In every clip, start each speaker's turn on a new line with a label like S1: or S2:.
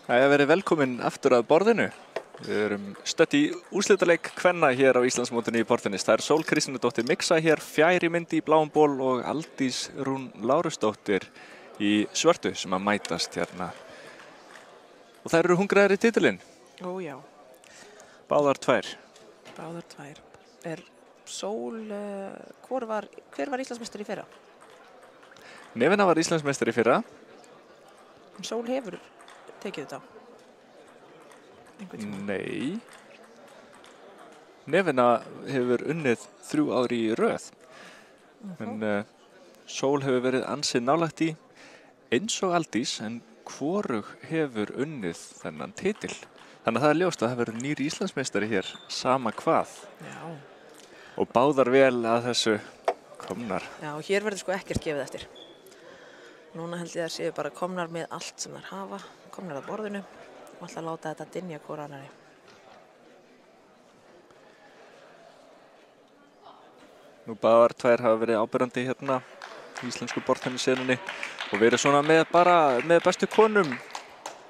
S1: Jæja, verið velkomin aftur að borðinu. Við erum stödd í úrslitaleik kvenna hér á Íslandsmótinu í borðtennis. Það Sól Kristínardóttir Mixa hér, fjær í myndi í bláum ból og Aldís Rún Lárusdóttir í svörtu sem að mætast hérna. Og þær eru hungraðir í titilinn.
S2: Ó já.
S1: Báðar tvær.
S2: Báðar tvær. Sól, hver var Íslandsmeistari í fyrra?
S1: Nefina var Íslandsmeistari í fyrra.
S2: Sól hefur tekið þetta?
S1: Nei. Nefina hefur unnið 3 ári í röð. En Sól hefur verið ansið nálægt í eins og Aldís, en hvorug hefur unnið þennan titil. Þannig að það ljóst að það verður nýr Íslandsmeistari hér, sama hvað.
S2: Já.
S1: Og báðar vel að þessu komnar.
S2: Já, og hér verður sko ekkert gefið eftir. Núna held ég að séu bara komnar með allt sem þær hafa, komnar að borðinu og alltaf láta þetta dynja hvor annari.
S1: Nú báðar tvær hafa verið áberandi hérna í íslensku borðtennissenunni og verið svona með bestu konum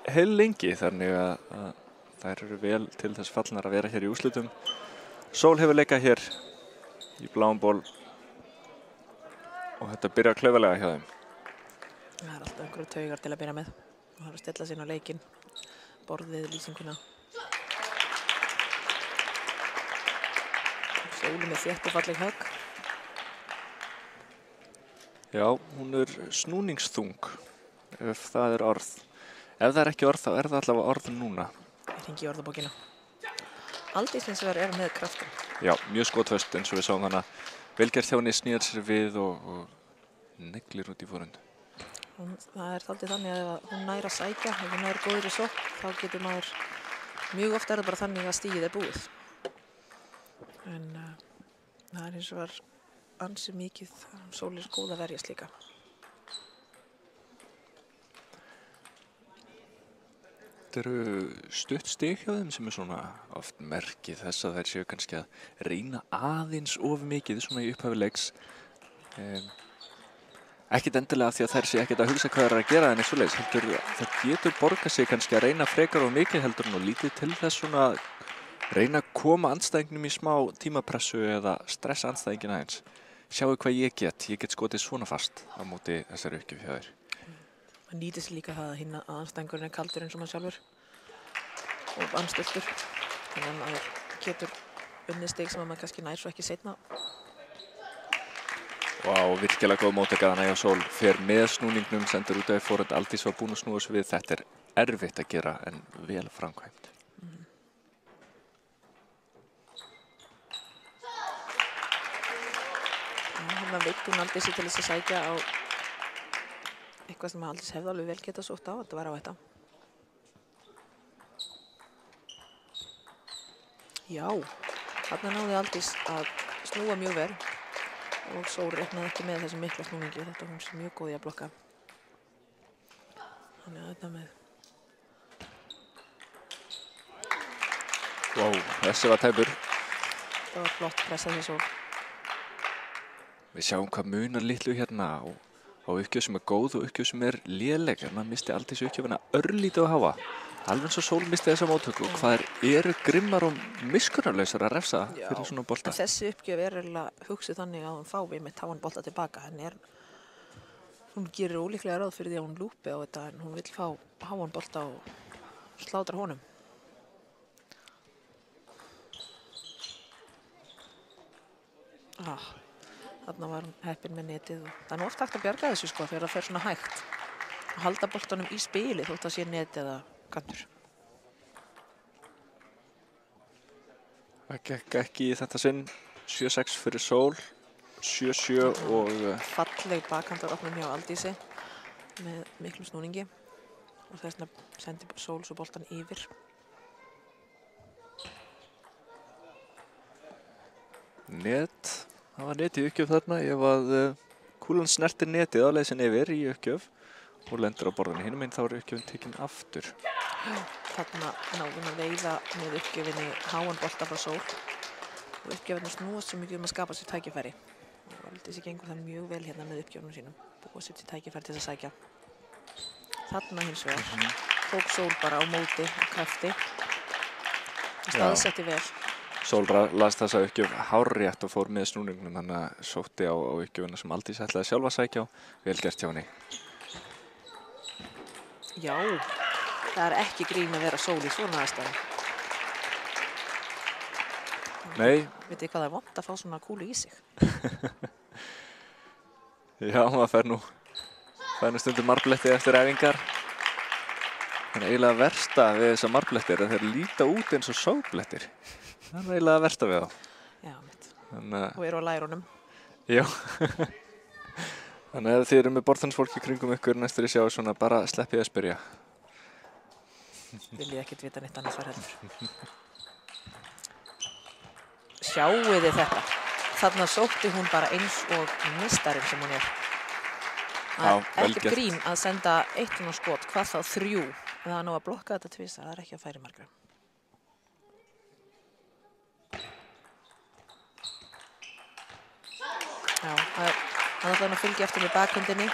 S1: heil lengi, þannig að þær eru vel til þess fallnar að vera hér í úrslitum. Sól hefur leikað hér í bláum ból og þetta byrjar klaufalega hjá þeim.
S2: Það er alltaf einhverju taugar til að byrja með. Það er að stilla sín á leikinn, borðið, lýsinguna. Sólu með þétt og falleg högg.
S1: Já, hún er snúningsþung, ef það er orð. Ef það er ekki orð, þá er það allavega orð núna.
S2: Ég hringi í orðabókina. Aldís hins vegar er með kraftum.
S1: Já, mjög skotföst eins og við sáum hana. Velgerð hjá henni snýjar sér við og neglir út í forund.
S2: Það er þáttið þannig að ef hún nær að sækja, ef hún nær góður í sókn, þá getur maður, mjög oft er það bara þannig að stigið er búið. En það er hins vegar ansi mikið, Sól er góð að verjast líka.
S1: Þetta eru stutt stig hjá þeim sem er svona oft merkið þess að þær séu kannski að reyna aðeins of mikið svona í upphafi leiks. Ekkert endilega því að þær sé ekkert að hugsa hvað það er að gera en eins og leiðis. Það getur borgað sig kannski að reyna frekar og mikið heldur en og lítið til þess svona að reyna að koma andstæðingnum í smá tímapressu eða stressa andstæðingin aðeins. Sjáu hvað ég get skotið svona fast á móti þessari uppgjöf hjá þér.
S2: Það nýtir sér líka það að hinna að andstæðingurinn er kaldur eins og maður sjálfur og anstölltur. Þannig að maður getur unnið stig sem maður kannski nær svo ekki seinna.
S1: Vá, virkilega góð móttaka þarna hjá Sól. Fer með snúningnum, sendur út af forund. Aldís var búin að snúa sig við. Þetta er erfitt að gera en vel framkvæmt.
S2: Þannig veit hún Aldísi til þess að sækja á eitthvað sem Aldís hefði alveg vel getað sótt á. Þetta var á þetta. Já, þarna náði Aldís að snúa mjög vel. Og Sól reiknaði ekki með þessu mikla snúningi, þetta hún sé mjög góð í að blokka. Þannig að þetta með.
S1: Vá, þessi var tæpur.
S2: Það var flott pressað hjá Sól.
S1: Við sjáum hvað munar litlu hérna á uppgjöf sem er góð og uppgjöf sem er léleg. Maður misti Aldís uppgjöfina örlítið að hafa. Alveg eins og Sól misti þessa móttöku og hvað eru grimmar og miskunnarlausar að refsa fyrir svona bolta.
S2: Þessi uppgjöf er eiginlega hugsuð þannig að hún fái með háan bolta tilbaka. Hún gerir ólíklega ráð fyrir því að hún lúpi á þetta en hún vill fá háan bolta og slátra honum. Þarna var hún heppin með netið. Það er oft hægt að bjarga þessu sko þegar það fer svona hægt. Að halda boltanum í spili þótt að sé netið eða kantur.
S1: Það gekk ekki í þetta sinn. 7-6 fyrir Sól. 7-7 og
S2: falleg bakhandaropnum hjá Aldísi með miklum snúningi og þess vegna sendi Sól svo boltan yfir.
S1: Net. Það var net í uppgjöf þarna. Ef að kúlan snertir netið á leið sinni yfir í uppgjöf og lendur á borðinu hinum einn þá er uppgjöfin tekin aftur.
S2: Þarna náðum að veiða með uppgjöfinni háan bolta frá Sól og uppgjöfinni snúast svo mikið að skapa sér tækifæri. Og Aldísi gengur það mjög vel hérna með uppgjöfunum sínum. Búa sér til tækifæri til þess að sækja. Þarna hins vegar tók Sól bara á móti og krafti. Staðsetti vel.
S1: Sól las þessa uppgjöf hárrétt og fór með snúningnum, þannig að sótti á uppgjöfuna sem Aldís ætlaði sjálf að sækja á. Vel gert hjá henni.
S2: Já, það er ekki grín að vera Sól í svona aðstæðum.
S1: Nei.
S2: Vitið hvað það er vont að fá svona kúlu í sig?
S1: Já, maður fær nú stundum marbletti eftir æfingar. Þannig eiginlega versta við þessa marblettir er að þeir líta út eins og sóblettir. Það er eiginlega versta við þá.
S2: Já, mitt.
S1: Þannig,
S2: og eru á lærunum.
S1: Já. Þannig að ef þið eru með borðhansfólki kringum ykkur næstur í sjá svona, bara sleppið að spyrja.
S2: Vil ég ekkert vita neitt annars var heldur. Sjáuð þið þetta. Þarna sótti hún bara eins og mistarinn sem hún er.
S1: Já, vel
S2: ekkert
S1: gert.
S2: grín að senda 1 svona skot, hvað þá 3. Það er nú að blokka þetta tvisvar, það er ekki að færi margra. Já, það ætlaði að fylgja eftir með bakhöndinni.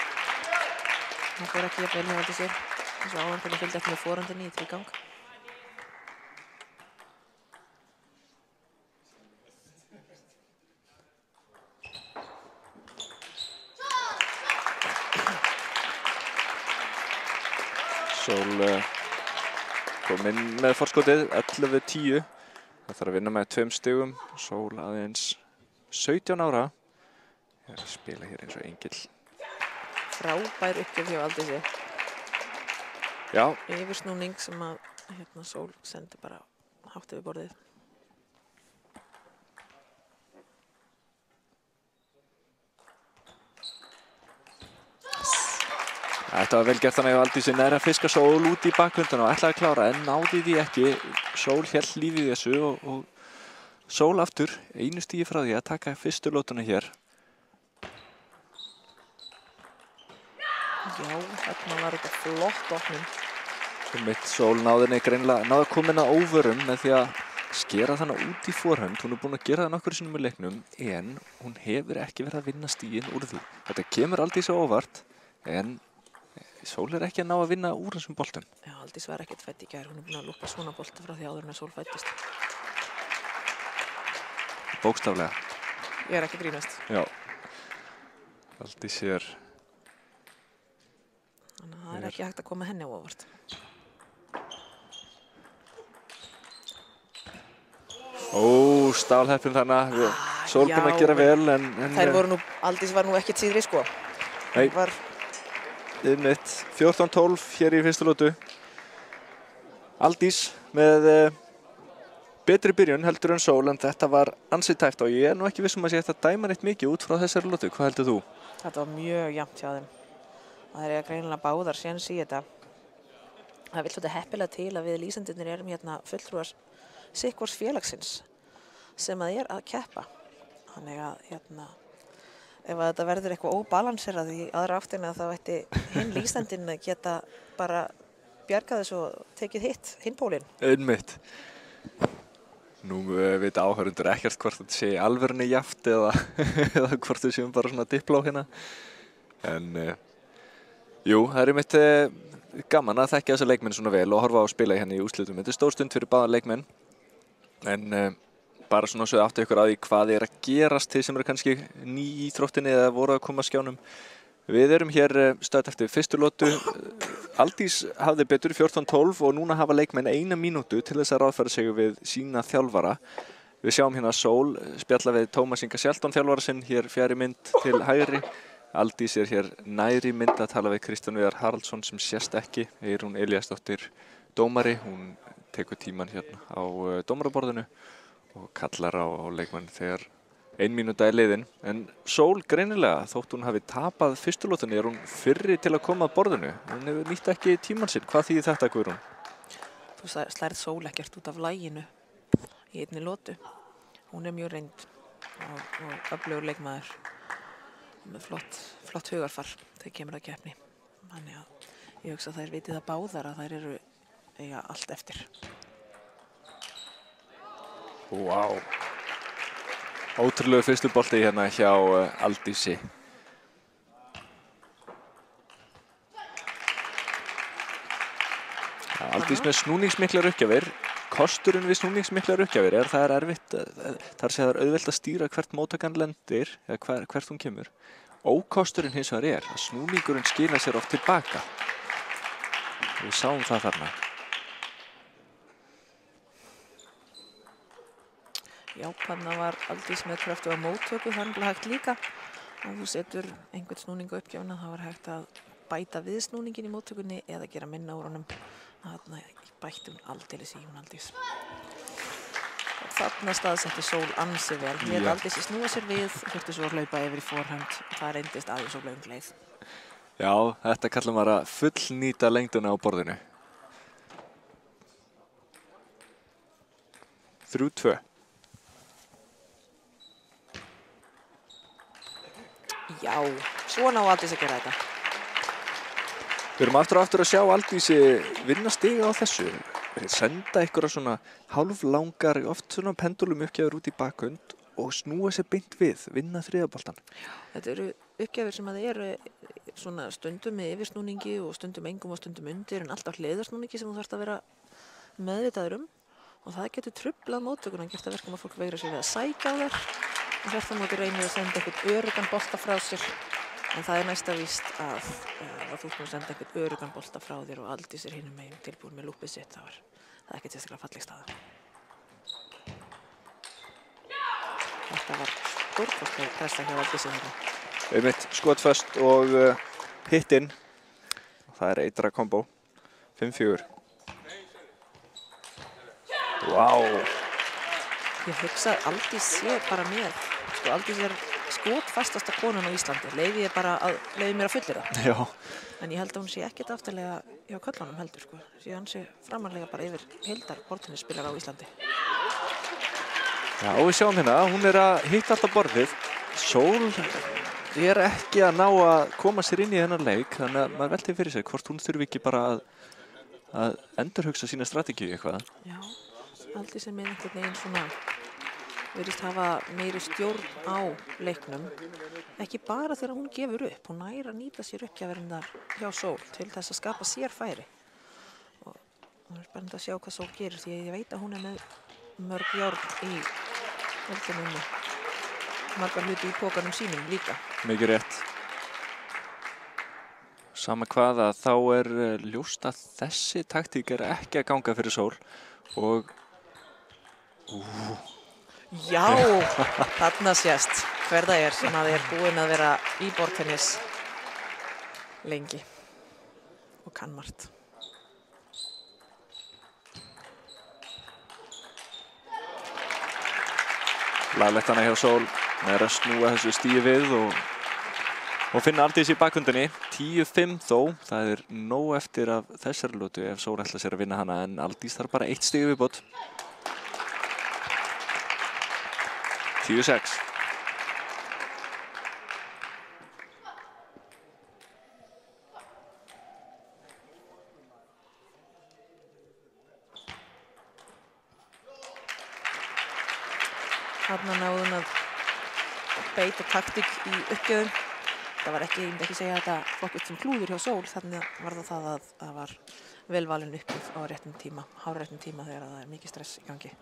S2: Það fór ekki að vel hefði sér. Þess að áhverjum fylgja eftir með forhöndinni í 3 gang.
S1: Sól kom inn með forskotið 11-10. Það þarf að vinna með 2 stigum. Sól aðeins 17 ára. Ég er að spila hér eins og engill.
S2: Frábær uppgjöf hjá Aldísi.
S1: Já.
S2: Yfirsnúning sem að Sól sendi bara hátt yfir borðið.
S1: Þetta var vel gert þannig að Aldísi næra að fiska Sól út í bakhönduna og ætlaði að klára en náði því ekki. Sól hélt lífið í þessu og Sól aftur einu stigi frá því að taka fyrstu lótuna hér.
S2: Já, þarna var þetta flott opnum.
S1: Mitt Sól náði að koma inn að óvörum með því að skera þannig út í forhönd. Hún er búin að gera það nokkru sinnum í leiknum en hún hefur ekki verið að vinna stigin úr því. Þetta kemur Aldísi á óvart en Sól er ekki að ná að vinna úr þessum boltum.
S2: Já, Aldís var ekkert fædd í gær. Hún er búin að lúpa svona bolta frá því áður en að Sól fæddist.
S1: Bókstaflega.
S2: Ég er ekki að grínast.
S1: Já. Aldís er...
S2: Þannig að það er ekki hægt að koma henni á óvart.
S1: Stálheppin þannig að Sól búin að gera vel en
S2: þær voru nú, Aldís var nú ekkert síðri sko.
S1: Nei.
S2: Var
S1: 14-12 hér í fyrstu lótu. Aldís með betri byrjun heldur en Sól en þetta var ansið tæft og ég er nú ekki viss að sé þetta dæma neitt mikið út frá þessari lótu. Hvað heldur þú?
S2: Þetta var mjög jafnt hjá þeim. Það er greinilega báðar séns í þetta. Það vill þetta heppilega til að við lýsendurnir erum hérna fulltrúar sikkvors félagsins sem að er að keppa. Þannig að ef að þetta verður eitthvað óbalanserað í aðra áttina þá ætti hinn lýsendinn að geta bara bjargað þessu og tekið hinn pólinn.
S1: Einmitt. Nú veit áhörundur ekkert hvort þetta sé í alvörunni jafnt eða hvort þau séum bara svona dipló hérna. En jú, það er einmitt gaman að þekkja þessa leikmenn svona vel og horfa á að spila hérna í úrslitum. Þetta er stór stund fyrir báða leikmenn. En bara svona svo áttu ykkur á því hvað er að gerast þeir sem eru kannski ný í íþróttinni eða voru að koma að skjánum. Við erum hér stödd eftir fyrstu lótu. Aldís hafði betur 14-12 og núna hafa leikmenn 1 mínútu til þess að ráðfæra sig við sína þjálfara. Við sjáum hérna Sól spjalla við Tómas Inga Sjalton þjálfara sinn hér fjari mynd til hægri. Aldís er hér næri mynd að tala við Kristján Viðar Haraldsson sem sést ekki. Eyrún Elíasdóttir dómari, hún tekur tíman hérna á dómaraborðinu og kallar á leikmenn þegar 1 mínúta er liðin. En Sól greinilega, þótt hún hafi tapað fyrstu lótunni, er hún fyrri til að koma að borðinu. Hún hefur nýtt ekki tímann sinn. Hvað þýðir þetta, Guðrún?
S2: Þú slærð Sól ekkert út af laginu í einni lótu. Hún er mjög reynd og öflugur leikmaður með flott hugarfar þegar kemur að keppni. Þannig að ég hugsa að þær vitið það báðar að þær eru eiga allt eftir.
S1: Vá. Ótrúlegu fyrstu bolti hérna hjá Aldísi. Aldís með snúningsmiklar uppgjafir. Kosturinn við snúningsmiklar uppgjafir er það er erfitt, þar sé það auðvelt að stýra hvert móttakan lendir, eða hvert hún kemur. Ókosturinn hins vegar að snúningurinn skila sér oft tilbaka. Við sáum það þarna.
S2: Já, þarna var Aldís með kröftuga móttöku, það er hægt líka. Ef þú setur einhvern snúningu uppgjöfuna, þá var hægt að bæta við snúningin í móttökunni eða gera minna úr honum. Þarna bætti hún aldeilis í hún Aldís. Og þarna staðsetti Sól ansi vel. Lét Aldís snúa sér við, þurfti svo að hlaupa yfir í forhönd. Það reyndist aðeins og löng leið.
S1: Já, þetta kallar maður að fullnýta lengduna á borðinu. 3-2.
S2: Já, svona á Aldís að gera þetta.
S1: Við erum aftur og aftur að sjá Aldísi vinna stiga á þessu. Senda einhverja svona hálflangar, oft svona pendulum uppgjafir út í bakhund og snúa sér beint við, vinna þriðaboltan.
S2: Þetta eru uppgjafir sem að eru svona stundum með yfirsnúningi og stundum engum og stundum undir en alltaf hliðarsnúningi sem þú þarfst að vera meðvitaður um. Og það getur truflað móttökuna, gert að verkum að fólk veigra sér við að sækja á þér. Og þess að móti reynir að senda einhvern öruggan bolta frá sér. En það er næsta víst að þú ert að senda einhvern öruggan bolta frá þér og Aldís hinum megin tilbúin með lúpið sitt. Það er ekki sérstaklega falleg staða. Þetta var stórkostleg pressa hjá Aldísi þarna.
S1: Einmitt skotföst og hittinn. Það er eitra kombo. 5-4. Vá!
S2: Ég hugsa að Aldís sé bara með. Sko, Aldís er skotfastasta konan á Íslandi. Leyfi mér að fullir það.
S1: Já.
S2: En ég held að hún sé ekkert aftarlega hjá köllunum heldur, sko. Síðan sé framarlega bara yfir heildar bortennisspilar á Íslandi.
S1: Já, við sjáum hérna, hún er að hitta alltaf borðið. Sól er ekki að ná að koma sér inn í þennan leik, þannig að maður velti fyrir sig hvort hún þurfi ekki bara að endurhugsa sína strategíu eitthvað.
S2: Já, Aldís er með einhvern veginn svona virðist hafa meiri stjórn á leiknum. Ekki bara þegar hún gefur upp, hún nær að nýta sér uppgjafirnar hjá Sól til þess að skapa sér færi. Og það er spennandi að sjá hvað Sól gerir því að ég veit að hún er með mörg járn í eldinum og margar hluti í pókanum sínum líka.
S1: Mikið rétt. Sama hvað að þá er ljóst að þessi taktík er ekki að ganga fyrir Sól og
S2: Já, þarna sést hver það er sem að er búinn að vera í borðtennis lengi og kann margt.
S1: Laglegt hana hjá Sól með að snúa þessu stíi við og finna Aldís í bakhundinni. 10-5 þó, það er nóg eftir af þessari lotu ef Sól ætla sér að vinna hana en Aldís þarf bara 1 stig viðbót. 10-6.
S2: Þarna náði hún að beita taktík í uppgjöfum. Það var ekki, ég myndi ekki segja að þetta flokkist sem klúður hjá Sól, þannig var það að það var velvalin uppgjöf á réttum tíma, hárréttum tíma þegar það er mikið stress í gangi.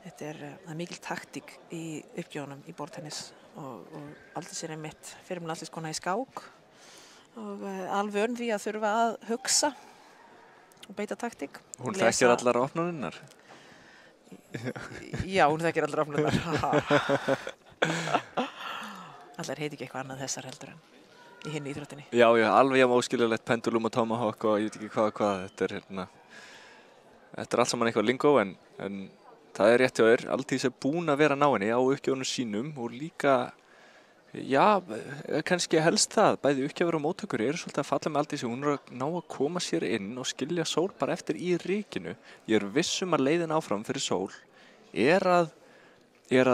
S2: Það er mikil taktík í uppgjöfunum í borðtennis og Aldís er einmitt fyrir með landslískona í skák og alveg önn því að þurfa að hugsa og beita taktík.
S1: Hún þekkir allar opnuninnar.
S2: Já, hún þekkir allar opnuninnar. Allar heiti ekki eitthvað annað þessar heldur en í hinni íþróttinni.
S1: Já, alveg jafn óskiljulegt pendulum og tomahawk og ég veit ekki hvað. Þetta er allt saman eitthvað lingó en það er rétt hjá þér. Aldís er búin að vera ná henni á uppgjöfunum sínum og líka, já, kannski helst það. Bæði uppgjafur og móttökur eru svolítið að falla með Aldísi. Hún er að ná að koma sér inn og skilja Sól bara eftir í rykinu. Ég er viss að leiðin áfram fyrir Sól er að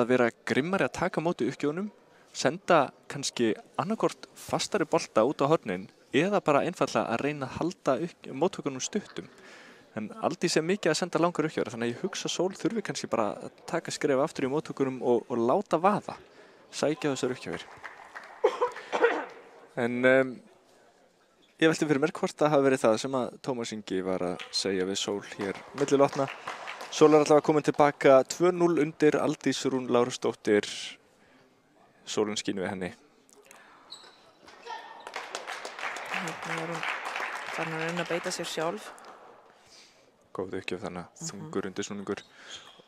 S1: vera grimmari að taka á móti uppgjöfunum, senda kannski annarkvort fastari bolta út á hornin eða bara einfaldlega að reyna að halda móttökunum stuttum. En Aldís er mikið að senda langar uppgjafir, þannig að ég hugsa Sól þurfi kannski bara að taka skref aftur í móttökunum og láta vaða, sækja þessar uppgjafir. En ég velti fyrir mér hvort það hafi verið það sem að Tómas Ingi var að segja við Sól hér millilotna. Sól allavega komin tilbaka 2-0 undir, Aldís Rún Lárusdóttir. Sólin skín við henni.
S2: Hérna hún farin að reyna að beita sér sjálf.
S1: Góð uppgjöf þannig, þungur undirsnúningur.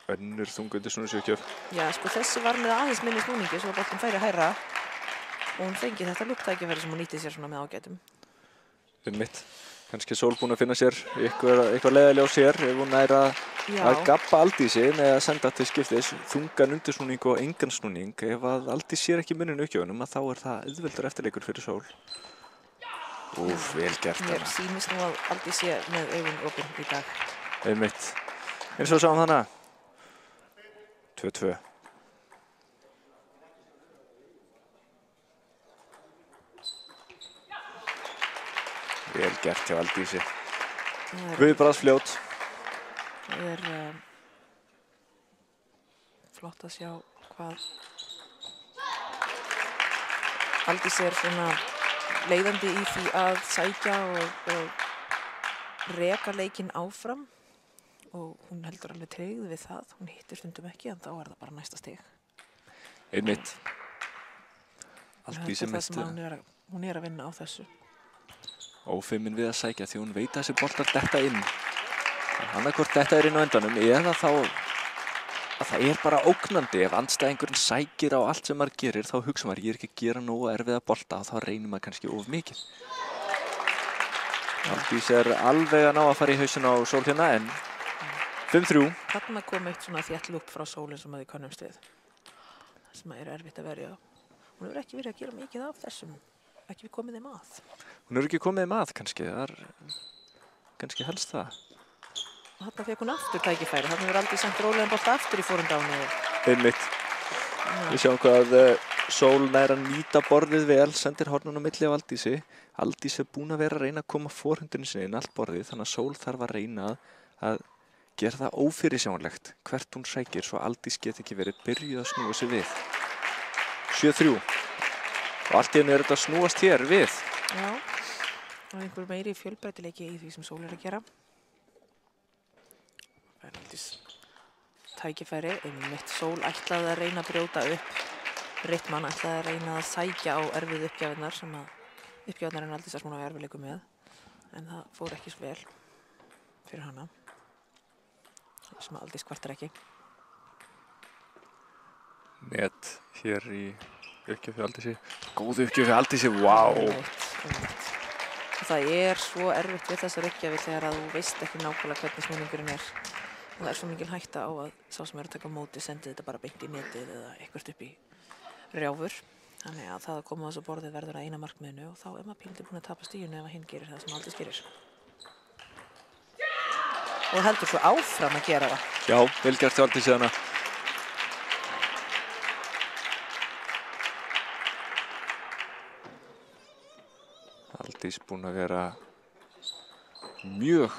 S1: Önnur þungur undirsnúningsuppgjöf.
S2: Já, sko þessi var með aðeins minni snúningi svo boltinn færi hærra og hún fengi þetta lúptækifæri sem hún nýtti sér svona með ágætum.
S1: Einmitt. Kannski Sól búin að finna sér eitthvað leiðaljós hér ef hún nær að gabba Aldísi með að senda til skiptis þungan undirsnúning og engan snúning. Ef að Aldís sér ekki munin uppgjöfunum að þá er það auðveldur eftirleikur fyrir Sól. Úf, vel gert hana.
S2: Mér sýnist nú að Aldís sé með augun opin í dag.
S1: Einmitt. Eins og sáum hana. 2-2. Vel gert hjá Aldísi. Viðbragðsfljót.
S2: Það er flott að sjá hvað Aldís er svona leiðandi í því að sækja og reka leikinn áfram og hún heldur alveg tryggð við það. Hún hittir stundum ekki en þá er það bara næsta stig.
S1: Einmitt. Aldísi
S2: Það sem hún er að vinna á þessu.
S1: Ófeimin við að sækja því hún veit að þessi boltar detta inn. Annarkvort detta inn á endanum eða þá að það er bara ógnandi. Ef andstæðingurinn sækir á allt sem maður gerir þá hugsa maður ég er ekki að gera nógu erfiða bolta og þá reynir maður kannski of mikið. Aldís er alveg að ná að fara í hausinn á Sól hérna en 5-3.
S2: Þarna kom eitt svona þétt lúp frá Sólin sem að þið könnumst við. Það sem er erfitt að verja. Hún hefur ekki verið að gera mikið af þessum. Ekki við komið þeim að.
S1: Hún hefur ekki komið þeim að kannski. Það er kannski helst það.
S2: Þarna fekk hún aftur tækifæri. Þarna hefur Aldís sendt rólegan bolt aftur í fórundáni.
S1: Einmitt. Við sjáum hvað Sól nær að nýta borðið vel, sendir hornun á milli á Aldísi. Aldís er búin að vera að reyna að koma forhundinu sinni inn allt borðið, þannig að Sól þarf að reyna að gera það ófyrirsjáanlegt hvert hún sækir svo Aldís get ekki verið byrjuð að snúa sig við. 7-3. Og allt í hennu er þetta að snúast hér við.
S2: Já, og einhver meiri fjölbreytileiki í því sem Sól er að gera. Það er Aldís tækifæri, einmitt Sól ætlaði að reyna að brjóta upp. Ritmann ætlaði að reyna að sækja á erfið uppgjafinnar sem að uppgjafinnar en Aldís að smúna við erfiðleikum með. En það fór ekki svo vel fyrir hana. Sem að Aldís kvartar ekki.
S1: Net hér í uppgjöf fyrir Aldísi. Góð uppgjöf fyrir Aldísi, vá!
S2: Einmitt. Það er svo erfitt við þessar uppgjafi þegar að þú veist ekki nákvæmlega hvernig snúningurinn er. Og það er svo mikil hætta á að sá sem er að taka á móti sendi þetta bara beint í netið eða eitthvað upp í rjáfur. Þannig að það að koma á þessu borðið verður að eina markmiðinu og þá er maður pínlítið búin að tapa stiginu ef hinn gerir það sem Aldís gerir. Og heldur svo áfram að gera það.
S1: Já, vel gert hjá Aldísi hana. Aldís búin að vera mjög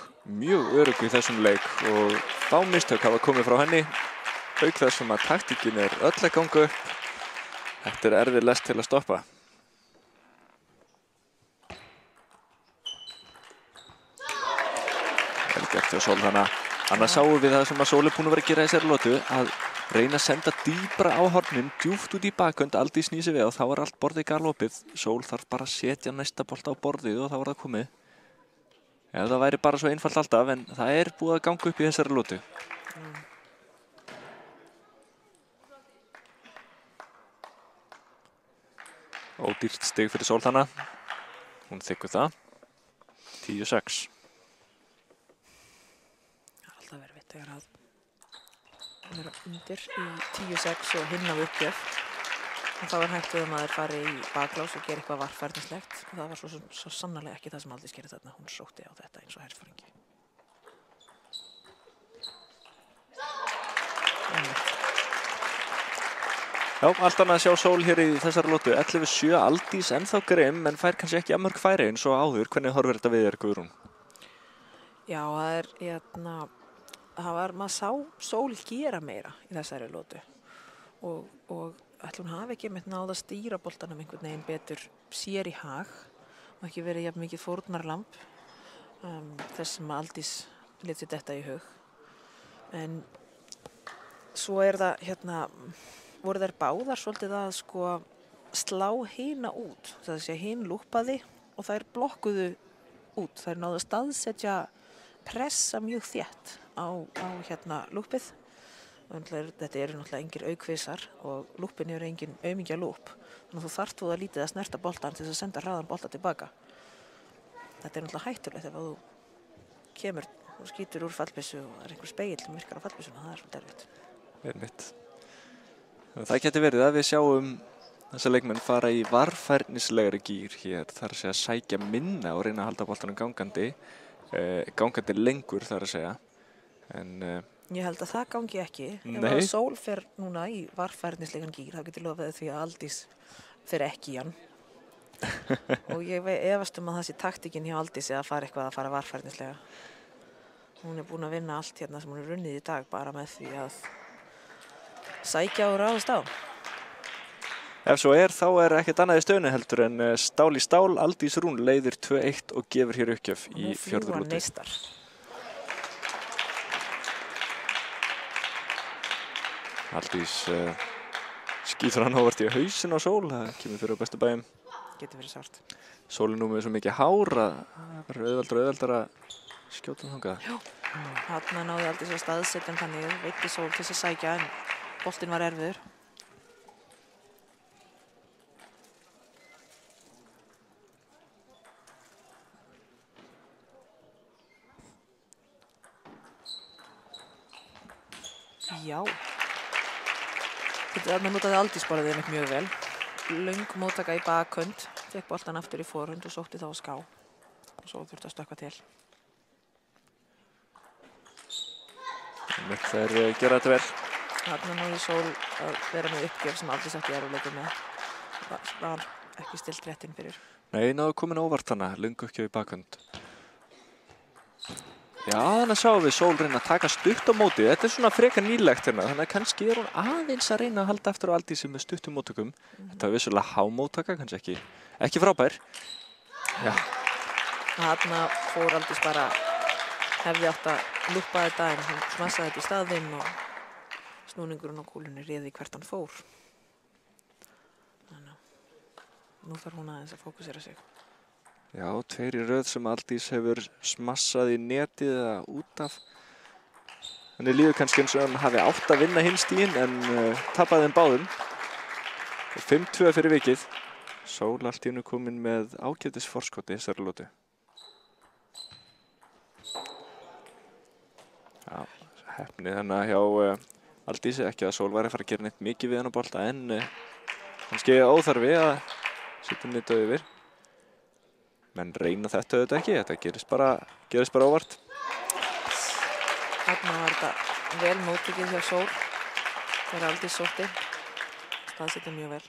S1: örugg í þessum leik og þá mistök hafa komið frá henni. Auk þessum að taktíkin er öll að ganga upp. Þetta er erfið lest til að stoppa. Vel gert hjá Sól hana. Annars sáum við það sem að Sól er búin að vera að gera í þessari lotu að reyna að senda dýpra á hornin, djúpt út í bakhönd, Aldís snýr sig við og þá er allt borðið galopið. Sól þarf bara að setja næsta bolta á borðið og þá var það komið. Ef það væri bara svo einfalt alltaf en það er búið að ganga upp í þessari lotu. Ódýrt stig fyrir Sól hana. Hún þykkur það. 10-6.
S2: Það er alltaf erfitt þegar að vera undir í 10-6 og hinn af uppgjöf. Og þá er hægt við að maður fari í baklás og gera eitthvað varfærdislegt. Og það var svo sannarlega ekki það sem Aldís gerði þarna. Hún sótti á þetta eins og herforingi.
S1: Já, allt annað að sjá Sól hér í þessari lotu. 11-7, Aldís ennþá grimm en fær kannski ekki að mörg færi eins og áður. Hvernig horfir þetta við þér, Guðrún?
S2: Já, maður sá Sól gera meira í þessari lotu. Og ætli hún hafi ekki náð að stýra boltanum einhvern veginn betur sér í hag. og ekki verið jafn mikið fórnarlamb þess sem Aldís lét sér detta í hug. En svo það voru þær báðar svolítið að sko slá hina út. Það sé hin lúppaði og þær blokkuðu út. Þær náðu að staðsetja pressa mjög þétt á lúppið. Þetta eru náttúrulega engir aukvisar og lúppin eru engin aumingja lúp. Þannig að þú þarft þú að lítið að snerta boltan til þess að senda hraðan bolta tilbaka. Þetta er náttúrulega hættulegt ef þú kemur og skýtur úr fallbyssu og það er einhver spegill sem virkar á fallbyssuna. Það er svolítið erfitt.
S1: Einmitt. Það geti verið að við sjáum þessa leikmenn fara í varfærnislegri gír hér. Það er að segja sækja minna og reyna að halda boltanum gangandi lengur, það er að segja. En
S2: ég held að það gangi ekki.
S1: Nei.
S2: Ef að Sól fer núna í varfærnislegan gír, þá getur lofað því að Aldís fer ekki í hann. Og ég efast að það sé taktikinn hjá Aldísi að fara varfærnislega. Hún er búin að vinna allt hérna sem hún er runnið í dag bara með því að sækja og ráðast á.
S1: Ef svo þá ekkert annað í stöðunni heldur en stál í stál. Aldís Rún leiðir 2-1 og gefur hér uppgjöf í fjórðu lóti.
S2: Neistar.
S1: Aldís skýtur hann hóvart í hausinn á Sól. Það kemur fyrir á bestu bæjum.
S2: Getur verið sárt.
S1: Sól nú með svo mikið hár að það verður auðveldar að skjóta þangað.
S2: Já. Þarna náði Aldís að staðsetja hann þannig. Veitti Sól til þess að sækja en boltinn var erfiður. Já. Þarna notaði Aldís boltið einmitt mjög vel. Löng móttaka í bakhönd, fékk boltan aftur í forhönd og sótti þá á ská. Og svo þurfti að stökkva til.
S1: Þeir gera þetta vel.
S2: Þarna náði Sól að vera með uppgjöf sem Aldís átti erfiðleika með. Það var ekki stillt rétt inn fyrir.
S1: Nei, náðu komin óvart hana, löng uppgjöf í bakhönd. Já, þannig að sjáum við Sól reyna að taka stutt á móti. Þetta er svona frekar nýlegt hérna, þannig að kannski er hún aðeins að reyna að halda aftur á Aldísi með stuttum móttökum. Þetta var vissulega hámóttaka, kannski ekki frábær. Já.
S2: Þarna fór Aldís bara, hefði átt að lúppa þetta en hún smassaði þetta í staðinn og snúningurinn á kúlunni réði hvert hann fór. Þannig að nú þarf hún aðeins að fókusera sig.
S1: Já, 2 í röð sem Aldís hefur smassað í netið eða út af. Henni líður kannski eins og hann hafi átt að vinna hinn stíginn en tapaði þeim báðum. 5-2 fyrir vikið. Sól allt í einu komin með ágætis forskoti í þessari lótu. Já, heppnið hennar hjá Aldísi, ekki að Sól væri að fara að gera neitt mikið við hennar bolta en kannski óþarfi að setja netið yfir. Menn reyna þetta auðvitað ekki, þetta gerist bara óvart.
S2: Þarna var þetta vel móttekið hjá Sól þegar Aldís sótti. Staðsetja mjög vel.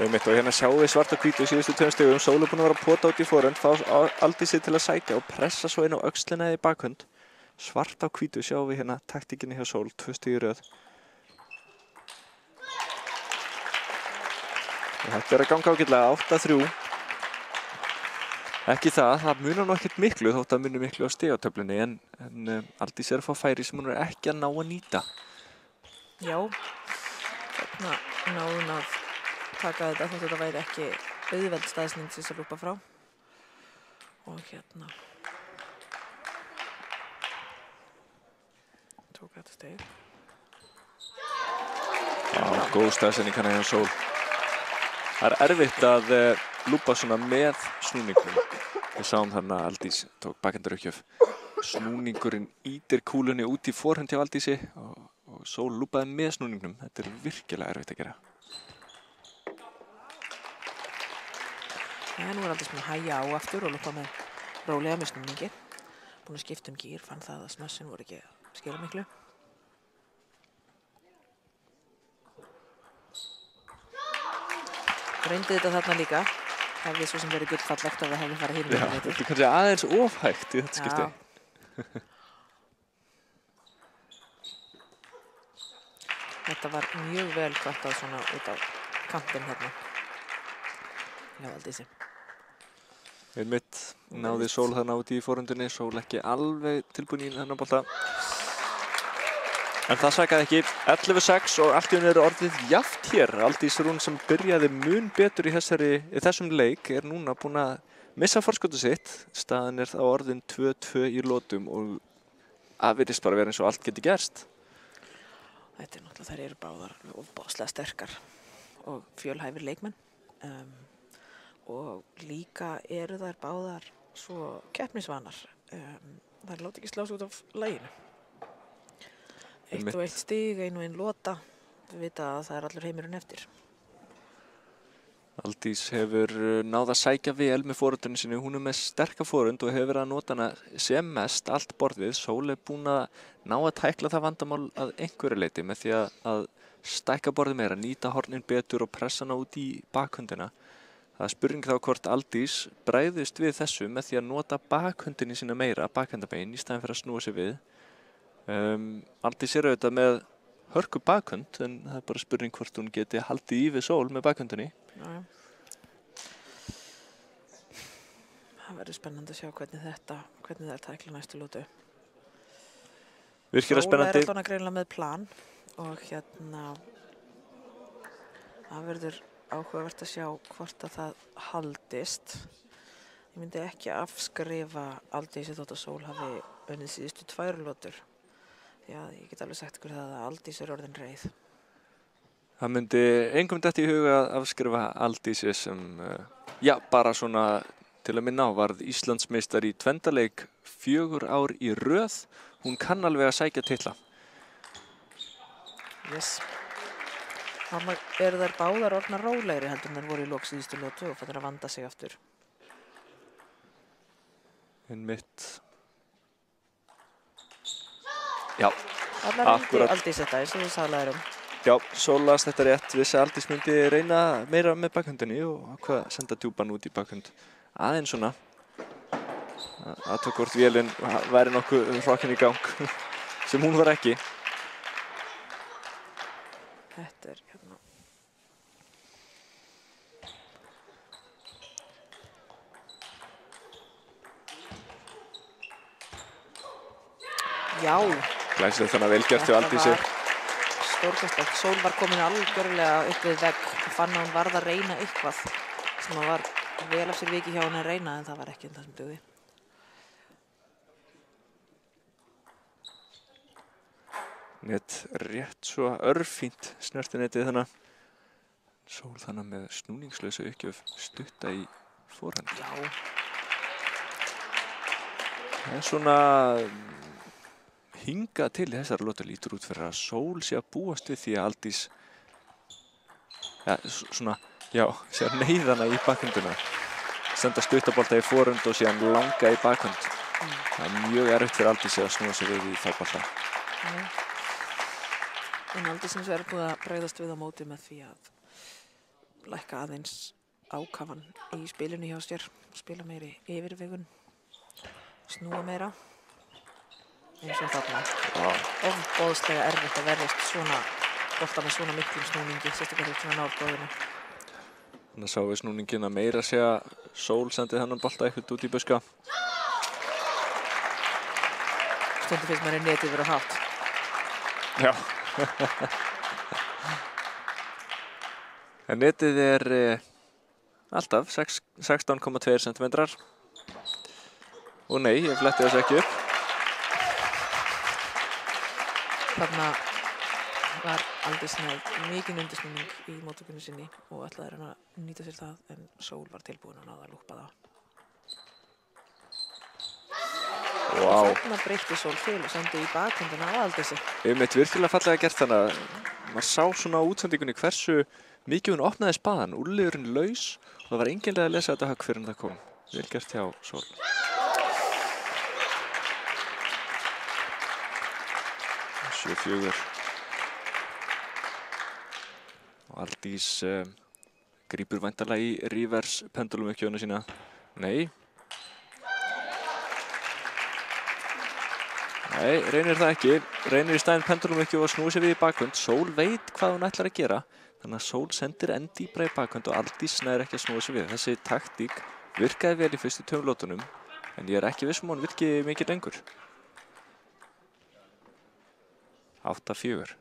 S1: Og hérna sjáum við svart og hvítu í síðustu 2 stigum. Sól er búin að vera að pota út í forhönd, fá Aldísi til að sækja og pressa svo inn á öxlina í bakhönd. Svart og hvítu sjáum við hérna taktíkinni hjá Sól, 2 stig í röð. Þetta að ganga ágætlega, 8-3. Ekki það munar nú ekkert miklu þótt að munir miklu á stigatöflunni en Aldís er að fá færi sem hún er ekki að ná að nýta.
S2: Já, þarna náði hún að taka þetta þótt þetta væri ekki auðveld staðsning til þess að lúpa frá. Og hérna tók þetta stig.
S1: Já, góð staðsending hann hjá Sól. Það er erfitt að lúpa svona með snúningum. Við sáum þarna að Aldís tók bakendaraukjöf. Snúningurinn ýtir kúlunni út í forhönd hjá Aldísi og Sól lúpaði með snúningnum. Þetta er virkilega erfitt að gera.
S2: Já, nú er Aldís með að hægja á aftur og lúpa með rólega með snúningi. Búin að skipta gír, fann það að smössin voru ekki að skila miklu. Reyndi þetta þarna líka. Hefði svo sem verið gullfallegt að það hefði farið hinum.
S1: Já, þetta er kannski aðeins ofhægt í þetta skipti.
S2: Þetta var mjög vel kvartað svona út á kantinn hérna. Já, Aldísi.
S1: Einmitt náði Sól þarna út í forundinni, Sól ekki alveg tilbúin í þennan bolta. En það sakaði ekki, 11-6 og allt í einu orðið jafnt hér. Aldís Rún sem byrjaði mun betur í þessum leik núna búin að missa forskotið sitt. Staðan þá orðin 2-2 í lotum og það virðist bara vera eins og allt geti gerst.
S2: Þetta náttúrulega, þær eru báðar ofboðslega sterkar og fjölhæfir leikmenn. Og líka eru þær báðar svo keppnisvanar. Þær láta ekki slá sig út af laginu. 1 og 1 stig, 1 og 1 lota. Við vita að það allur heimurinn eftir.
S1: Aldís hefur náð að sækja vel með forundinu sinni. Hún með sterka forund og hefur verið að nota hana sem mest allt borðið. Sól búin að ná að tækla það vandamál að einhverju leyti með því að stækka borðið meira, nýta hornin betur og pressa hana út í bakhöndina. Það spurning þá hvort Aldís bregðist við þessu með því að nota bakhöndinni sína meira, bakhandabein, í staðinn fyrir að snúa sig við. Aldís auðvitað með hörku bakhönd, en það bara spurning hvort hún geti haldið í við Sól með bakhöndinni.
S2: Já. Það verður spennandi að sjá hvernig það tækla næstu lótu.
S1: Virkilega spennandi.
S2: Sól allavega greinilega með plan og það verður áhugavert að sjá hvort að það haldist. Ég myndi ekki afskrifa Aldísi þótt að Sól hafi unnið síðustu 2 lótur. Því að ég get alveg sagt ykkur það að Aldís orðin reið.
S1: Það myndi engum detta í huga að afskrifa Aldísi sem, bara svona til að minna á, varð Íslandsmeistari í tvendaleik 4 ár í röð. Hún kann alveg að sækja titla.
S2: Yes. Þannig eru þær báðar orðnar rólegri heldur en þær voru í lok síðustu lótu og fattar að vanda sig aftur.
S1: Einmitt. Já,
S2: Allar
S1: akkurat.
S2: Aldís þetta eins og þú sagðir
S1: Já, Sól las þetta rétt. Vissi að Aldís myndi reyna meira með bakhöndinni og ákvað að senda djúpan út í bakhönd. Aðeins svona. Að tók hvort vélinn væri nokkuð hrokkin í gang sem hún var ekki.
S2: Þetta Já.
S1: Glæsilegt þannig að vel gert hjá Aldísi.
S2: Stórkostlegt. Sól var komin algjörlega upp við vegg og fann að hún varð að reyna eitthvað sem var vel af sér vikið hjá henni að reyna en það var ekki það sem dugði.
S1: Net rétt svo örfínt snertinetið þannig. Sól þannig með snúningslausa uppgjöf stutta í forhand.
S2: Já.
S1: Það svona hingað til í þessari lótu lítur út fyrir að Sól sé að búast við því að Aldís sé að neyðana í bakhönduna. Senda stuttabolta í forhand og síðan langa í bakhönd. Það mjög erfitt fyrir Aldís að snúa sig við í þá bolta.
S2: En Aldís hins vegar búið að bregðast við á móti með því að lækka aðeins ákafan í spilinu hjá sér, spila meiri yfirvegun, snúa meira eins og þarna. Ofboðslega erfitt að verjast svona bolta með svona miklum snúningi, sérstaklega svona nárbóðinu.
S1: Þannig að sá við snúningin að meira segja Sól sendið þennan bolta eitthvað út í buska.
S2: Stundum finnst mér netið vera hátt.
S1: Já. En netið alltaf 16,2 cm. Og nei, ég fletti þessu ekki upp.
S2: Þarna var Aldís með mikinn undirsnúning í móttökunni sinni og ætlaði að nýta sér það en Sól var tilbúin að náða að lúpa það.
S1: Wow.
S2: Þarna breytti Sól til og sendi í bakhöndina á Aldísi.
S1: Einmitt virkilega fallega gert þannig að maður sá svona á útsendingunni hversu mikið hún opnaði spaðan, úrliðurinn laus og það var enginlega að lesa þetta högg fyrir en það kom. Vel gert hjá Sól. Sjö-4. Og Aldís grípur væntanlega í reverse pendulumuppgjöfuna sína. Nei, reynir það ekki. Reynir í staðinn pendulumuppgjöf og snúi sér við í bakhönd. Sól veit hvað hún ætlar að gera. Þannig að Sól sendir enn dýpra í bakhönd og Aldís nær ekki að snúa sig við. Þessi taktík virkaði vel í fyrstu 2 lótunum, en ég er ekki viss hún virki mikið lengur. 8-4.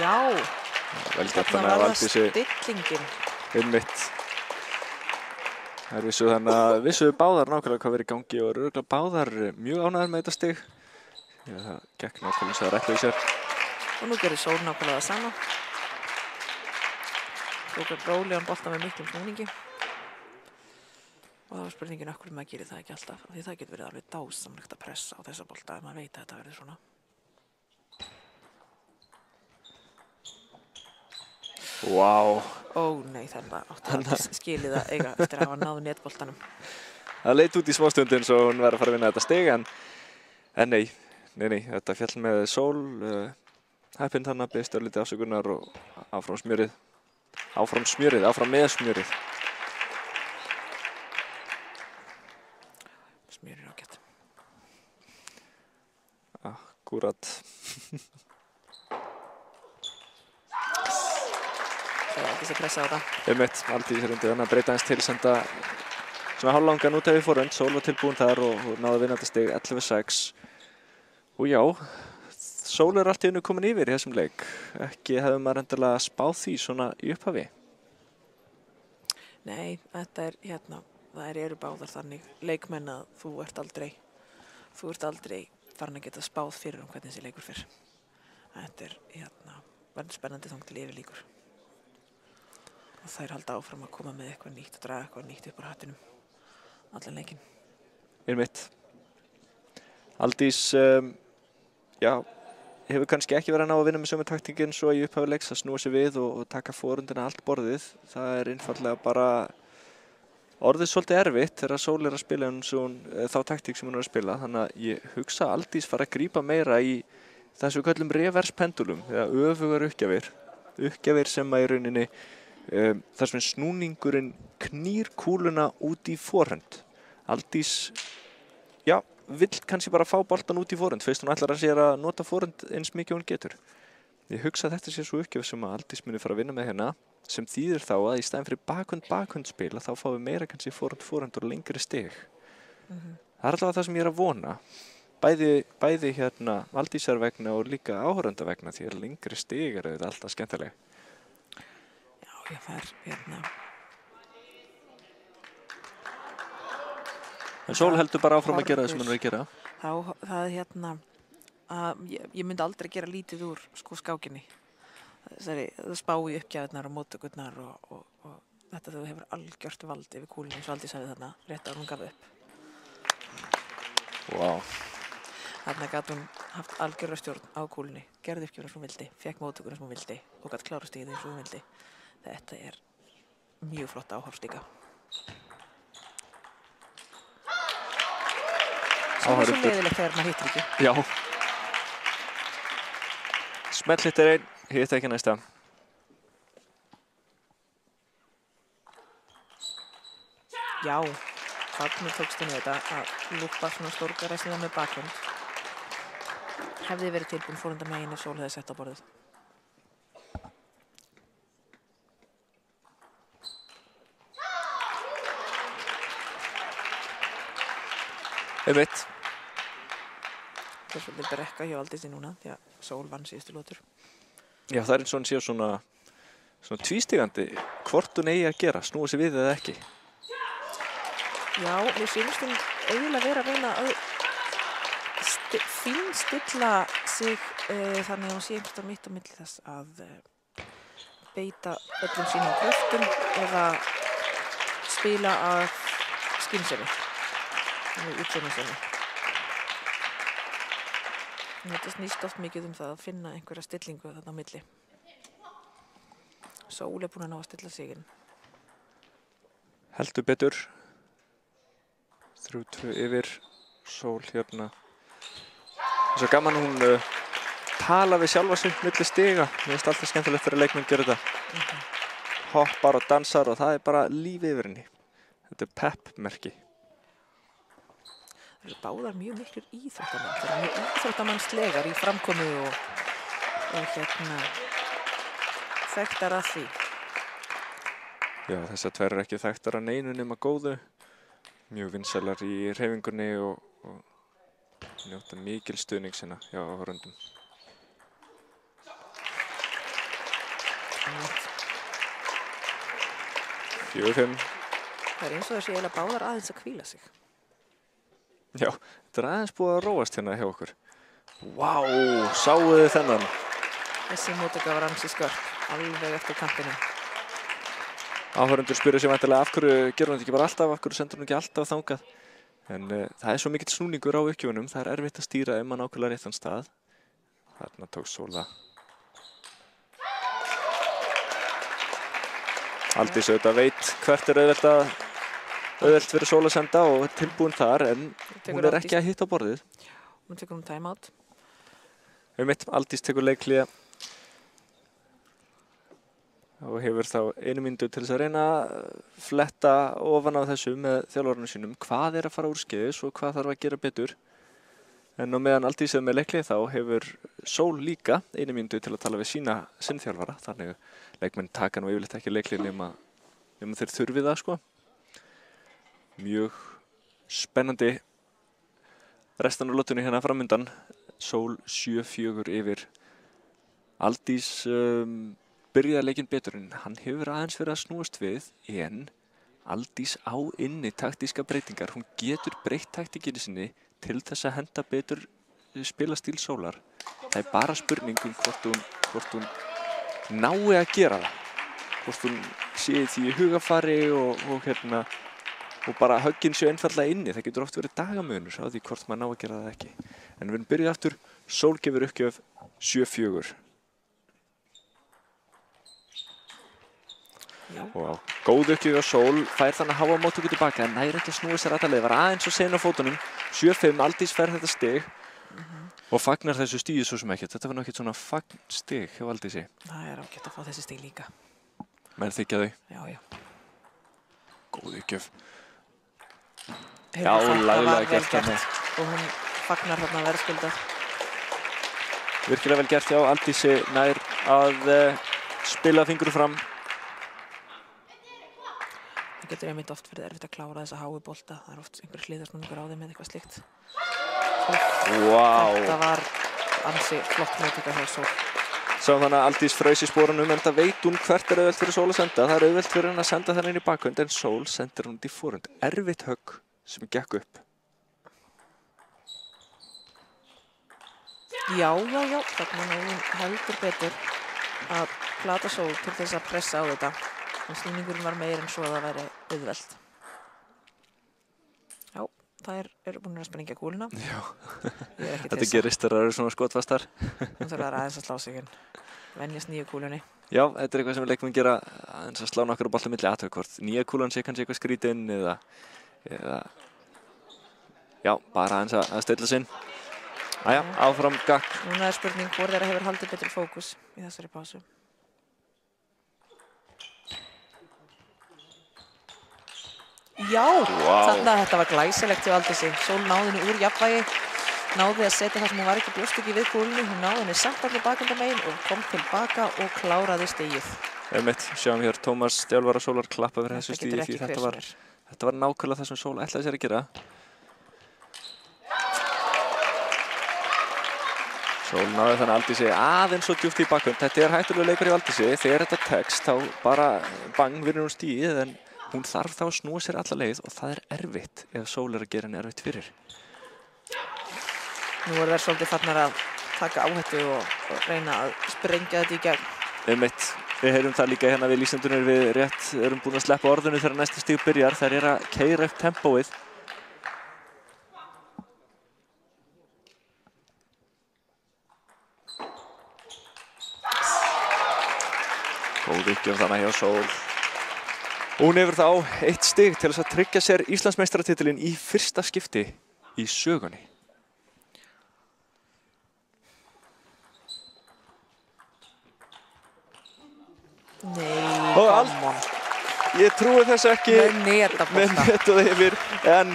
S2: Já,
S1: Vel gert
S2: þarna
S1: þannig
S2: var
S1: að
S2: það
S1: Aldísi
S2: stillingin.
S1: einmitt. Þær vissu báðar nákvæmlega hvað verið í gangi og eru örugglega báðar mjög ánægðar með þetta stig. Já, það gekk nákvæmlega eins og það ætluðu sér.
S2: Og nú gerir Sól nákvæmlega það sama. Tók rólegan bolta með miklum snúningi. Og það var spurningin af hverju maður gerir það ekki alltaf. Því það getur verið alveg dásamlegt að pressa á þessa bolta ef maður veit að þetta verður svona.
S1: Vá.
S2: Ó nei, þarna átti að skilið að eiga eftir að hafa náð netboltanum.
S1: Það leit út í smástund eins og hún var að fara að vinna þetta stig, en nei, þetta fjall með Sól. Heppinn þarna, beðist örlítið afsökunar og áfram smjörið. Áfram með smjörið.
S2: Smjörið ágætt.
S1: Akkúrat.
S2: Það var ekki að pressa á þetta.
S1: Einmitt, Aldís reyndi þannig að breyta aðeins til, senda svona hálflangan út ef við fórönd. Sól var tilbúin þar og náði að vinna þetta stig 11-6. Og já, Sól er allt í einu komin yfir í þessum leik. Ekki hefði maður endilega spáð því svona í upphafi.
S2: Nei, þetta er það eru báðar þannig leikmenn að þú ert aldrei farin að geta spáð fyrir hvernig þessi leikur fer. Þetta er verður spennandi þangað til yfir líkur. Og þær halda áfram að koma með eitthvað nýtt og draga eitthvað nýtt upp úr hattinum allan leikinn.
S1: Einmitt. Aldís, hefur kannski ekki verið að ná að vinna með sömu taktíkin svo í upphafi leiks að snúa sig við og taka forundina allt borðið. Það er einfallega bara orðið svolítið erfitt þegar Sól er að spila þá taktík sem hún er að spila. Þannig að ég hugsa að Aldís fara að grípa meira í það sem við kallum reverse pendulum, eða öfugar uppgjafir. Uppgjafir sem að í rauninni þar sem snúningurinn knýr kúluna út í forhönd. Aldís, vill kannski bara fá boltan út í forhönd fyrst hún ætlar að sér að nota forhönd eins mikið hún getur. Ég hugsa að þetta sé svo uppgjöf sem að Aldís muni fara að vinna með hérna, sem þýðir þá að í staðinn fyrir bakhöndspil þá fáum við meira kannski forhönd og lengri stig. Það er allavega það sem ég er að vona. Bæði Aldísar vegna og líka áhorfenda vegna, því að lengri stig eru þetta alltaf skemmtileg.
S2: Já, það er
S1: En Sól heldur bara áfram að gera það sem hann er að gera.
S2: Það að ég myndi aldrei gera lítið úr skákinni. Það spá í uppgjafirnar og móttökurnar og þetta þú hefur algjört vald yfir kúlunni eins og Aldís sagði þarna rétt að hún gaf upp.
S1: Vá.
S2: Þarna gat hún haft algjörra stjórn á kúlunni, gerði uppgjafirnar sem hún vildi, fékk móttökurnar sem hún vildi og gat klára stigið eins og hún vildi. Þetta er mjög flott áhorfstíka. Sem er svo leiðilegt þegar maður hittir ekki.
S1: Já. Smellhittir einn, hitt ekki næsta.
S2: Já, þannig tókst henni þetta að lúpa svona stórgaræslega með bakhönd. Hefði verið tilbúin forundamegin ef Sól hefði sett á borðið.
S1: Einmitt.
S2: Það er svolítið brekka hjá Aldísi núna því að Sól vann síðustu lótur.
S1: Já, það er eins og hann sé svona tvístigandi hvort hún eigi að gera, snúa sig við eða ekki.
S2: Já, við sýnumst hún eiginlega vera að reyna að fínstilla sig þannig að hún sé einhvers staðar mitt á milli þess að beita öllum sínum kröftum eða spila af skynsemi. Útsemisemi. Þetta snýst oft mikið það að finna einhverja stillingu þarna á milli. Sól er búin að ná að stilla sig inn.
S1: Heldur betur. 3-2 yfir. Sól hérna. Það er svo gaman hún tala við sjálfa sig milli stiga. Mér finnst alltaf skemmtilegt þegar leikmenn gera þetta. Hoppar og dansar og það er bara líf yfir henni. Þetta er pepp-merki.
S2: eru báðar mjög miklir íþróttamenn. Það eru mjög íþróttamannslegar í framkomu og þekktar að því.
S1: Já, þessar tvær eru ekki þekktar að neinu nema góðu. Mjög vinsælar í hreyfingunni og njóta mikil stuðning sinna hjá áhorfendum. 4-5.
S2: Það eins og þessi eiginlega báðar aðeins að hvíla sig.
S1: Já, þetta aðeins búið að róast hérna hjá okkur. Vá, sáuð þið þennan?
S2: Þessi móttaka var ansi skörp, alveg eftir kantinum.
S1: Áhorfendur spyrja sig væntanlega af hverju gerur hann þetta ekki bara alltaf, af hverju sendur hann ekki alltaf þangað. En það svo mikill snúningur á uppgjöfunum, það erfitt að stýra nákvæmlega réttan stað. Þarna tók Sól það. Aldís auðvitað veit hvert auðvelt fyrir Sól að senda og tilbúin þar, en hún ekki að hitta á borðið.
S2: Hún tekur timeout.
S1: Aldís tekur leikhlé og hefur þá 1 mínútu til þess að reyna að fletta ofan af þessu með þjálfararnir sínum. Hvað að fara úrskeiðis og hvað þarf að gera betur? En á meðan Aldís með leikhlé þá hefur Sól líka 1 mínútu til að tala við sinn þjálfara. Þannig leikmenn taka nú yfirleitt ekki leikhlé nema þeir þurfi það, sko. Mjög spennandi restan af lotunni hérna framundan. Sól 7-4 yfir. Aldís byrjaði leikinn betur en hann hefur aðeins verið að snúast við, en Aldís á inni taktíska breytingar. Hún getur breytt taktíkinni sinni til þess að henda betur spilastíl Sólar. Það bara spurning hvort hún nái að gera það. Hvort hún sé því í hugafari og bara höggin séu einfaldlega inni. Það getur oft verið dagamunur á því hvort maður ná að gera það ekki. En við byrjum aftur. Sól gefur uppgjöf 7-4. Og góð uppgjöf á Sól, fær þannig að hafa móttöku tilbaka, en næri ekki að snúa sér alla leið. Var aðeins og sen á fótunum. 7-5, Aldís fær þetta stig og fagnar þessu stíði svo sem ekkert. Þetta var náttúrulega svona fagnstig hjá Aldísi.
S2: Það ágætt að fá þessi stig líka.
S1: Menn þykja þau?
S2: Já.
S1: Góð uppgjöf.
S2: Já, laglega gert þarna. Og hún fagnar þarna verðskuldað.
S1: Virkilega vel gert hjá Aldísi, nær að spila fingur fram.
S2: Það getur einmitt oft verið erfitt að klára þessa háu bolta. Það oft einhverjir hliðarsnúningur á þeim eða eitthvað slíkt.
S1: Wow.
S2: Þetta var ansi flott móttaka hjá Sól.
S1: Sáum þannig að Aldís fraus í sporunum, en það veit hún hvert auðvelt fyrir Sól að senda. Það auðvelt fyrir hann að senda þennan inn í bakhönd, en Sól sendir hún í forhönd. Erfitt högg sem gekk upp.
S2: Já. Þannig að hún heldur betur að plata Sól til þess að pressa á þetta. En snúningurinn var meir en svo að það væri auðvelt. Já, það eru búin að sprengja kúluna.
S1: Já, þetta gerist þegar það eru svona skotfastar.
S2: Hún þarf aðeins að slá sig inn. Venjast nýju kúlunni.
S1: Já, þetta eitthvað sem við leikmenn gera, aðeins að slá nokkra bolta milli athugað hvort. Nýja kúlan sé kannski eitthvað skrítinn eða já, bara aðeins að stilla sinn. Æja, áfram gakk.
S2: Núna spurning hvor þeirra hefur haldið betri fókus í þessari pásu. Já, þannig að þetta var glæsilegt hjá Aldísi. Sól náði henni úr jafnvægi, náði að setja það sem hún var ekki bjóst ekki við kúlunni. Hún náði henni samt allir bakendamegin og kom tilbaka og kláraði stigið.
S1: Sjáum hér Tómas þjálfari Sólar klappa fyrir þessu stigi því þetta var nákvæmlega það sem Sól ætlaði sér að gera. Sól náði þannig Aldísi aðeins svo djúpt í bakhönd. Þetta hættulega leikur hjá Aldísi. Þegar þetta tekst þá bara bang vinnur hún stigið, en hún þarf þá að snúa sér alla leið og það erfitt ef Sól að gera henni erfitt fyrir.
S2: Nú þær svolítið farnar að taka áhættu og reyna að sprengja þetta í gegn.
S1: Við heyrum það líka hérna við lýsendunir, við rétt erum búin að sleppa orðinu þegar næsta stig byrjar. Þær að keyra upp tempóið. Góð uppgjöf þannig hjá Sól. Hún hefur þá 1 stig til þess að tryggja sér Íslandsmeistaratitilinn í fyrsta skipti í sögunni.
S2: Nei, come on.
S1: Ég trúi þess ekki
S2: með netabolta
S1: yfir, en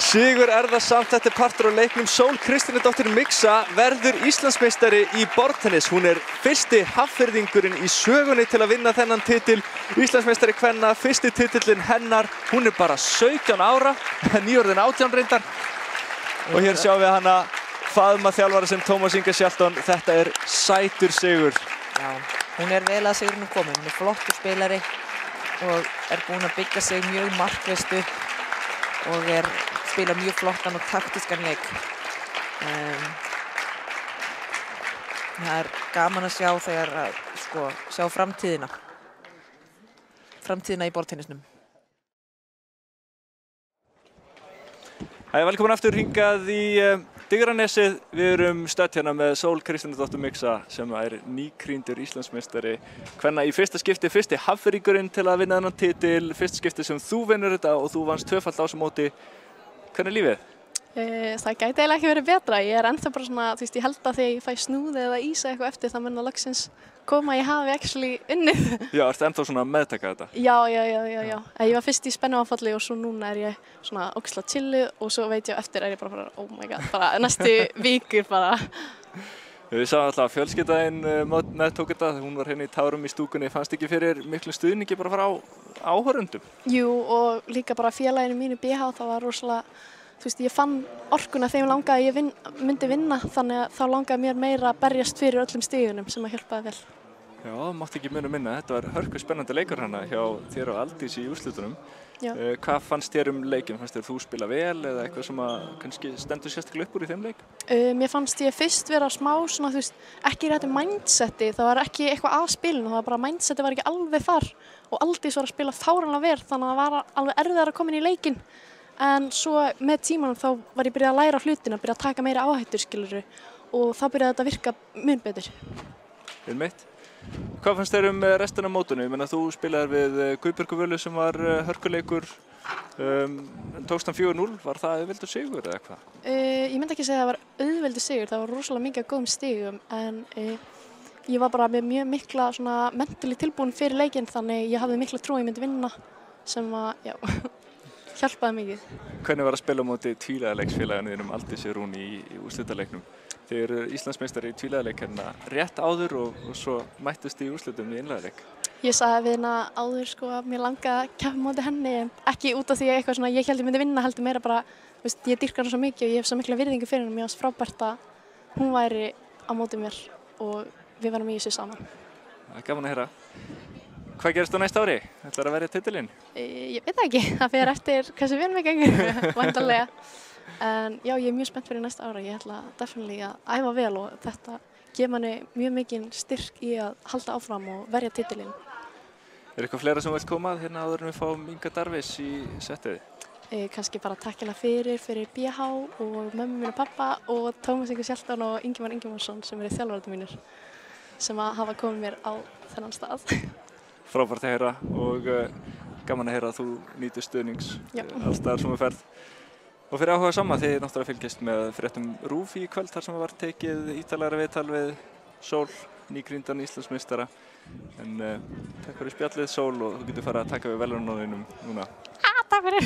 S1: Sigur er það samt, þetta partur á leiknum. Sól Kristínardóttir Mixa verður Íslandsmeistari í borðtennis. Hún fyrsti Hafnfirðingurinn í sögunni til að vinna þennan titil. Íslandsmeistari kvenna, fyrsti titillinn hennar. Hún bara 17 ára, nýorðin 18 reyndar. Og hér sjáum við hana faðma þjálfara sem Tómas Inga Sjalton. Þetta sætur sigur.
S2: Já, hún vel að sigurinn komin. Hún flottur spilari og búin að byggja sig mjög markvisst upp og spila mjög flottan og taktískan leik. Það gaman að sjá þegar sjá framtíðina í borðtennisnum.
S1: Velkomin aftur hingað í Digranesið. Við erum stödd hérna með Sól Kristínardóttur Mixa sem nýkrýndur Íslandsmeistari kvenna í fyrsta skipti, fyrsti Hafnfirðingurinn til að vinna þennan titil, fyrsta skipti sem þú vinnur þetta og þú vannst tvöfalt á þessu móti. Hvernig er lífið?
S3: Það gæti eiginlega ekki verið betra. Ég ennþá bara svona, þú veist, ég held að þegar ég fæ snúð eða ísa eitthvað eftir þá mun að loksins koma að ég hafi actually unnið. Já,
S1: ertu ennþá svona að meðtaka þetta?
S3: Já. Ég var fyrst í spennuáfalli og svo núna ég svona ógeðslega chilluð og svo veit ég eftir ég bara oh my god, bara næstu vikur bara.
S1: Við sáum alltaf að fjölskyldaðinn meðtók þetta, hún var hérna í tárum í stúkunni, fannst ekki fyrir miklum stuðningi bara frá áhorfendum?
S3: Jú, og líka bara félaginu mínu BH, það var rosalega, þú veist, ég fann orkuna þegar ég langaði að ég myndi vinna, þannig að þá langaði mér meira að berjast fyrir öllum stigunum sem að hjálpaði vel.
S1: Já, mátti ekki muna minna, þetta var hörku spennandi leikur hana hjá þér og Aldís í úrslitunum. Hvað fannst þér leikinn? Fannst þér þú spila vel eða eitthvað sem að kannski stendur sérstaklega upp úr í þeim leik?
S3: Mér fannst ég fyrst vera smá svona, þú veist, ekki í réttu mindseti, það var ekki eitthvað að spilinu, það var bara mindseti var ekki alveg þar og Aldís var að spila fáránlega vel þannig að það var alveg erfiðar að koma inn í leikinn. En svo með tímanum þá var ég byrjað að læra hlutina, byrjað að taka meira áhættur, skilurðu, og þá byrjaði þetta að virka mun betur.
S1: Einmitt. Hvað fannst þér restina af mótinu? Ég meina þú spilaðir við Guðbjörgu Völu sem var hörkuleikur, tókst hann 4-0, var það auðveldur sigur eða eitthvað?
S3: Ég myndi ekki segja að það var auðveldur sigur, það var rosalega mikið af góðum stigum, en ég var bara með mjög mikla svona mentally tilbúin fyrir leikinn, þannig ég hafði mikla trú að ég myndi vinna sem að, já, hjálpaði mikið.
S1: Hvernig var að spila á móti tvíliðalegsfélaginu þínum Aldísi Rún í úrslitaleiknum? Þið eru Íslandsmeistari í tvíliðaleik hérna rétt áður og svo mættust í úrslitum í einliðaleik.
S3: Ég sagði við hérna áður sko að mér langaði að keppa á móti henni, ekki út af því eitthvað svona ég held ég myndi vinna, heldur meira bara, þú veist, ég dýrka hana svo mikið og ég hef svo mikla virðingu fyrir henni, mér fannst frábært að hún væri á móti mér og við varum í þessu saman.
S1: Það er gaman að heyra. Hvað gerist á næsta ári? Ætlarðu að verja titilinn?
S3: Ég veit það ekki, það fer eftir hversu vel mig gengur, væntanlega. En já, ég er mjög spennt fyrir næsta ára. Ég ætla definitely að æfa vel og þetta gefur manni mjög mikinn styrk í að halda áfram og verja titilinn.
S1: Er eitthvað fleira sem vilt koma hérna áður en við fáum Inga Darvis í settið?
S3: Kannski bara takk hérna fyrir BH og mömmu mín og pappa og Tómas Inga Sjalton og Ingimar Ingimarsson sem eru þjálfararnir mínir sem hafa komið mér á þennan stað.
S1: Frábært að heyra og gaman að heyra að þú nýtur stuðnings alls staðar sem þú ferð. Og fyrir áhuga sama, þið náttúrulega fylgjast með fréttum RÚV í kvöld þar sem var tekið ítarlegra viðtal við Sól, nýkrýndan Íslandsmeistara. En takk fyrir spjallið Sól og þú getur farið að taka við verðlaununum núna.
S3: Takk fyrir!